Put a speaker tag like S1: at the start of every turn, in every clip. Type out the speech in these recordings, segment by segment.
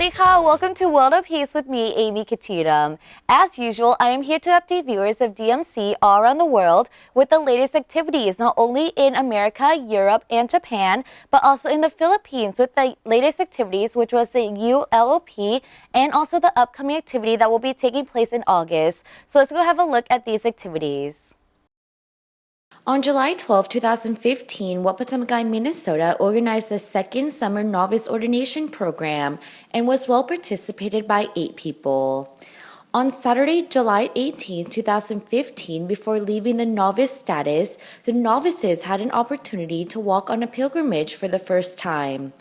S1: ดีค่ะ welcome to World of Peace with me, Amy Katiram. As usual, I am here to update viewers of DMC all around the world with the latest activities, not only in America, Europe, and Japan, but also in the Philippines with the latest activities, which was the ULOP, and also the upcoming activity that will be taking place in August. So let's go have a look at these activities. On July 12, 2015, Wapatamakai, Minnesota organized the second summer novice ordination program and was well participated by 8 people. On Saturday, July 18, 2015, before leaving the novice status, the novices had an opportunity to walk on a pilgrimage for the first time.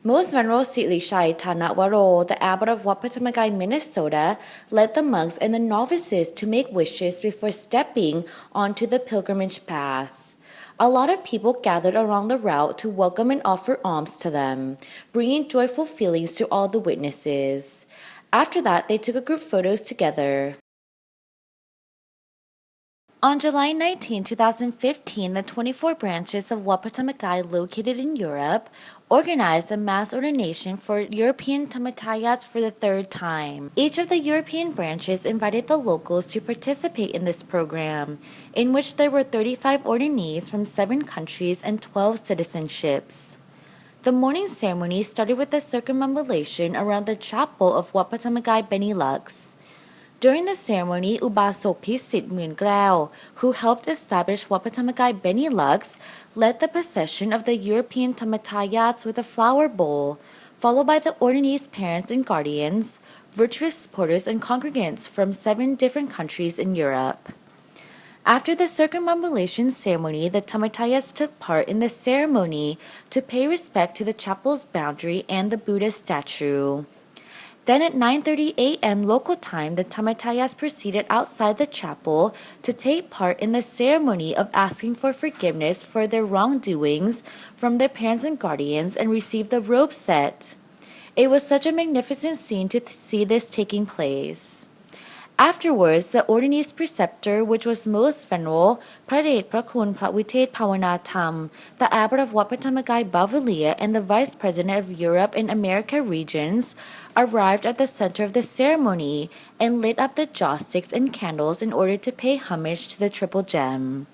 S1: Most Venerable Sitlishai Tanawaro, the abbot of Wapatamakai, Minnesota, led the monks and the novices to make wishes before stepping onto the pilgrimage path. A lot of people gathered along the route to welcome and offer alms to them, bringing joyful feelings to all the witnesses. After that, they took a group photos together. On July 19, 2015, the 24 branches of Wapatamakai located in Europe organized a mass ordination for European Dhammakayas for the third time. Each of the European branches invited the locals to participate in this program, in which there were 35 ordinees from 7 countries and 12 citizenships. The morning ceremony started with a circumambulation around the chapel of Wapatamakai Benilux. During the ceremony, Ubasok Pisit Mungklao, who helped establish Wapatamakai Benilux, led the procession of the European Dhammakayas with a flower bowl, followed by the ordinees' parents and guardians, virtuous supporters and congregants from 7 different countries in Europe. After the circumambulation ceremony, the Dhammakayas took part in the ceremony to pay respect to the chapel's boundary and the Buddha statue. Then at 9:30 a.m. local time, the Dhammakayas proceeded outside the chapel to take part in the ceremony of asking for forgiveness for their wrongdoings from their parents and guardians and receive the robe set. It was such a magnificent scene to see this taking place. Afterwards, the ordinee's preceptor, which was Most Venerable Pradet Prakun Pravitet Pawanatham, the abbot of Wapatamakai Bavalia and the vice president of Europe and America regions, arrived at the center of the ceremony and lit up the joss sticks and candles in order to pay homage to the triple gem.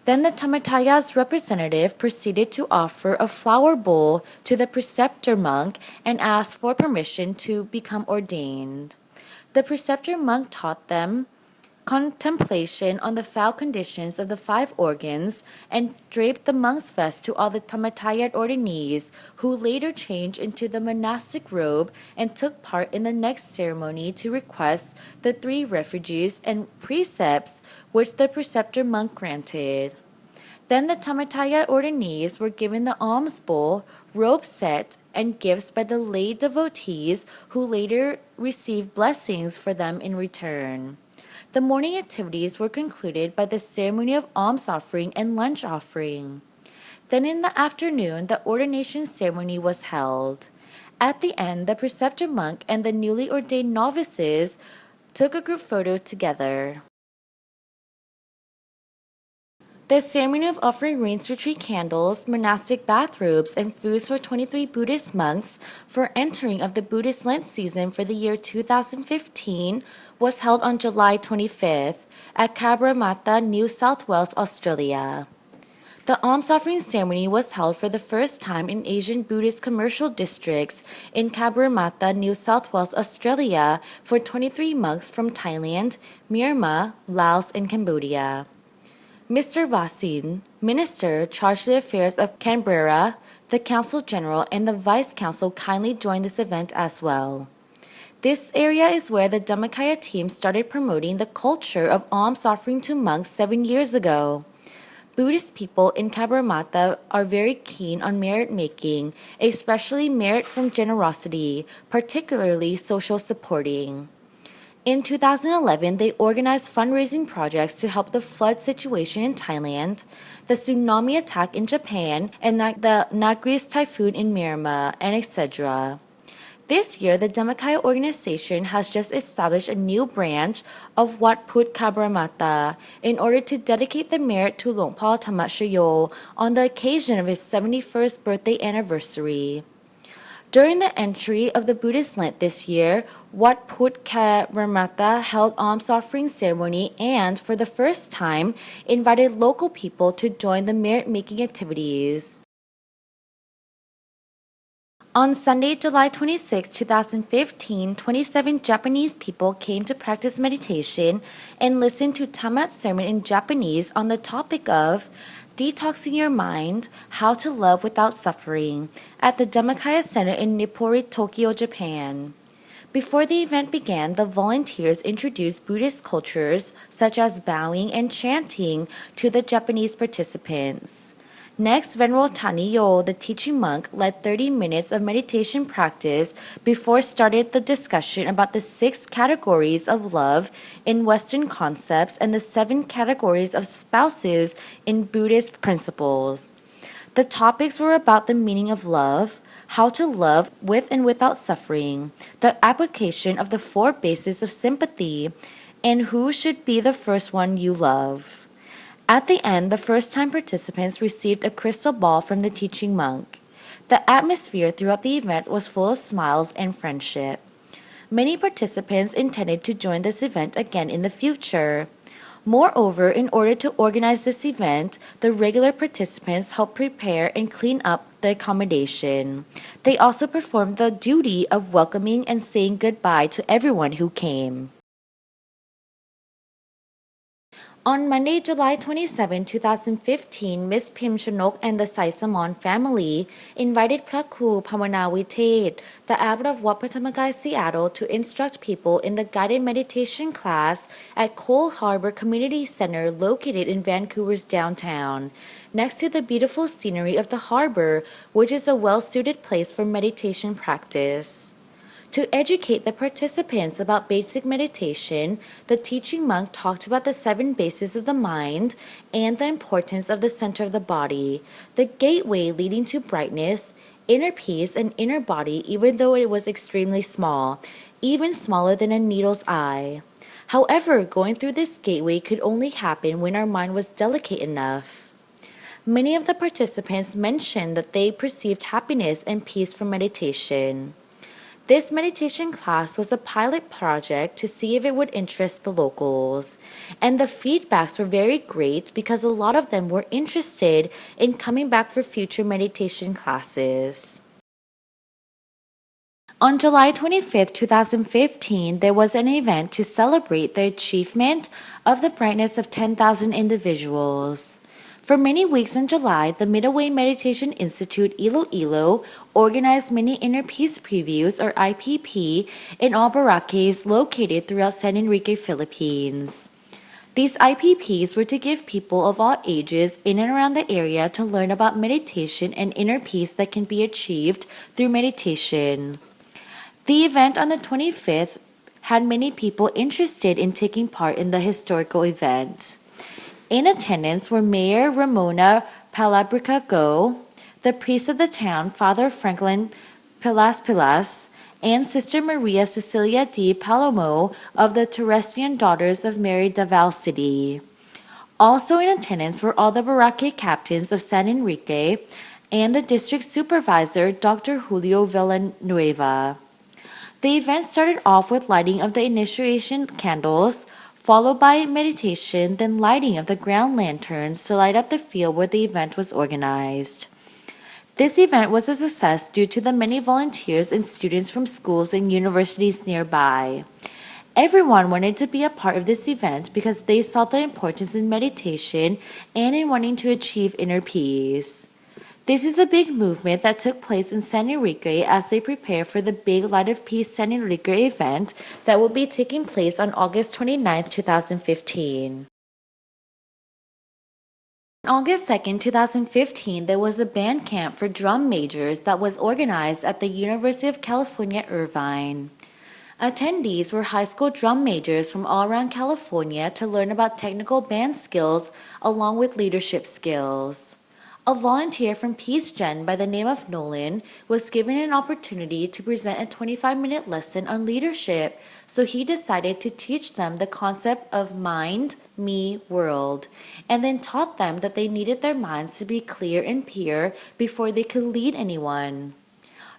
S1: Then the Dhammakayas representative proceeded to offer a flower bowl to the preceptor monk and asked for permission to become ordained. The preceptor monk taught them contemplation on the foul conditions of the 5 organs and draped the monk's vest to all the Dhammakaya ordinees, who later changed into the monastic robe and took part in the next ceremony to request the 3 refuges and precepts which the preceptor monk granted. Then the Dhammakaya ordinees were given the alms bowl, robe set, and gifts by the lay devotees who later received blessings for them in return. The morning activities were concluded by the ceremony of alms offering and lunch offering. Then in the afternoon, the ordination ceremony was held. At the end, the preceptor monk and the newly ordained novices took a group photo together. The ceremony of offering rains retreat candles, monastic bathrobes, and foods for 23 Buddhist monks for entering of the Buddhist Lent season for the year 2015 was held on July 25th at Cabramatta, New South Wales, Australia. The alms offering ceremony was held for the first time in Asian Buddhist commercial districts in Cabramatta, New South Wales, Australia for 23 monks from Thailand, Myanmar, Laos, and Cambodia. Mr. Vasin, Minister charged the affairs of Canberra, the Consul General, and the Vice Consul kindly joined this event as well. This area is where the Dhammakaya team started promoting the culture of alms offering to monks 7 years ago. Buddhist people in Cabramatta are very keen on merit making, especially merit from generosity, particularly social supporting. In 2011, they organized fundraising projects to help the flood situation in Thailand, the tsunami attack in Japan, and the Nagris typhoon in Myanmar, and etc. This year, the Dhammakaya organization has just established a new branch of Wat Phut Cabramatta in order to dedicate the merit to Longpa Thamashayo on the occasion of his 71st birthday anniversary. During the entry of the Buddhist Lent this year, Wat Phut Karamata held alms offering ceremony and, for the first time, invited local people to join the merit-making activities. On Sunday, July 26, 2015, 27 Japanese people came to practice meditation and listen to Tamat's sermon in Japanese on the topic of Detoxing Your Mind, How to Love Without Suffering at the Dhammakaya Center in Nippori, Tokyo, Japan. Before the event began, the volunteers introduced Buddhist cultures such as bowing and chanting to the Japanese participants. Next, Venerable Taniyo, the teaching monk, led 30 minutes of meditation practice before started the discussion about the 6 categories of love in Western concepts and the 7 categories of spouses in Buddhist principles. The topics were about the meaning of love, how to love with and without suffering, the application of the 4 bases of sympathy, and who should be the first one you love. At the end, the first-time participants received a crystal ball from the teaching monk. The atmosphere throughout the event was full of smiles and friendship. Many participants intended to join this event again in the future. Moreover, in order to organize this event, the regular participants helped prepare and clean up the accommodation. They also performed the duty of welcoming and saying goodbye to everyone who came. On Monday, July 27, 2015, Ms. Pim Chanok and the Saisamon family invited Praku Pamanawitet, the abbot of Wat Pah, Seattle, to instruct people in the guided meditation class at Cole Harbor Community Center located in Vancouver's downtown, next to the beautiful scenery of the harbor, which is a well-suited place for meditation practice. To educate the participants about basic meditation, the teaching monk talked about the 7 bases of the mind and the importance of the center of the body, the gateway leading to brightness, inner peace, and inner body, even though it was extremely small, even smaller than a needle's eye. However, going through this gateway could only happen when our mind was delicate enough. Many of the participants mentioned that they perceived happiness and peace from meditation. This meditation class was a pilot project to see if it would interest the locals, and the feedbacks were very great because a lot of them were interested in coming back for future meditation classes. On July 25, 2015, there was an event to celebrate the achievement of the brightness of 10,000 individuals. For many weeks in July, the Middle Way Meditation Institute Iloilo organized many Inner Peace Previews, or IPP, in all baraques located throughout San Enrique, Philippines. These IPPs were to give people of all ages in and around the area to learn about meditation and inner peace that can be achieved through meditation. The event on the 25th had many people interested in taking part in the historical event. In attendance were Mayor Ramona Palabrica Go, the priest of the town, Father Franklin Pilas, and Sister Maria Cecilia D. Palomo of the Terrestrian Daughters of Mary Davao City. Also in attendance were all the baraque captains of San Enrique and the district supervisor, Dr. Julio Villanueva. The event started off with lighting of the initiation candles, followed by meditation, then lighting of the ground lanterns to light up the field where the event was organized. This event was a success due to the many volunteers and students from schools and universities nearby. Everyone wanted to be a part of this event because they saw the importance in meditation and in wanting to achieve inner peace. This is a big movement that took place in San Enrique as they prepare for the big Light of Peace San Enrique event that will be taking place on August 29, 2015. On August 2, 2015, there was a band camp for drum majors that was organized at the University of California, Irvine. Attendees were high school drum majors from all around California to learn about technical band skills along with leadership skills. A volunteer from Peace Gen by the name of Nolan was given an opportunity to present a 25-minute lesson on leadership, so he decided to teach them the concept of mind, me, world, and then taught them that they needed their minds to be clear and pure before they could lead anyone.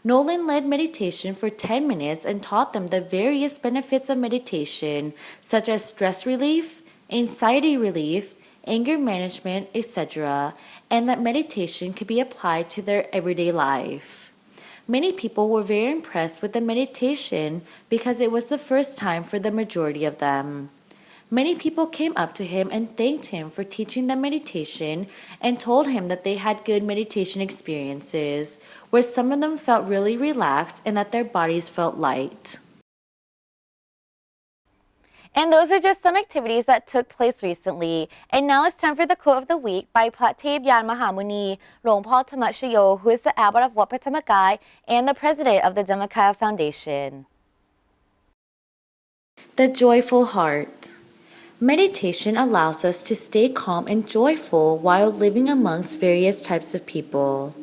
S1: Nolan led meditation for 10 minutes and taught them the various benefits of meditation, such as stress relief, anxiety relief, anger management, etc., and that meditation could be applied to their everyday life. Many people were very impressed with the meditation because it was the first time for the majority of them. Many people came up to him and thanked him for teaching them meditation and told him that they had good meditation experiences, where some of them felt really relaxed and that their bodies felt light.
S2: And those are just some activities that took place recently. And now it's time for the quote of the week by Pratep Yan Mahamuni, Longpo Tamashayo, who is the abbot of Wat Phra Dhammakaya and the president of the Dhammakaya Foundation.
S1: The joyful heart. Meditation allows us to stay calm and joyful while living amongst various types of people.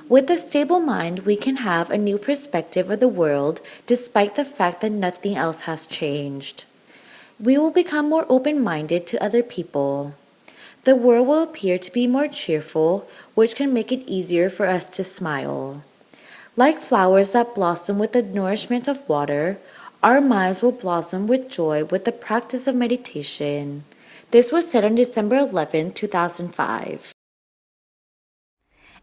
S1: With a stable mind, we can have a new perspective of the world despite the fact that nothing else has changed. We will become more open-minded to other people. The world will appear to be more cheerful, which can make it easier for us to smile. Like flowers that blossom with the nourishment of water, our minds will blossom with joy with the practice of meditation. This was said on December 11, 2005.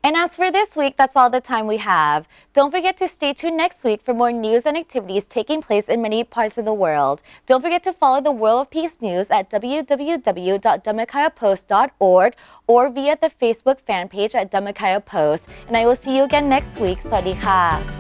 S2: And as for this week, that's all the time we have. Don't forget to stay tuned next week for more news and activities taking place in many parts of the world. Don't forget to follow the World of Peace News at www.dhammakayapost.org or via the Facebook fan page at Dhammakaya Post. And I will see you again next week. สวัสดีค่ะ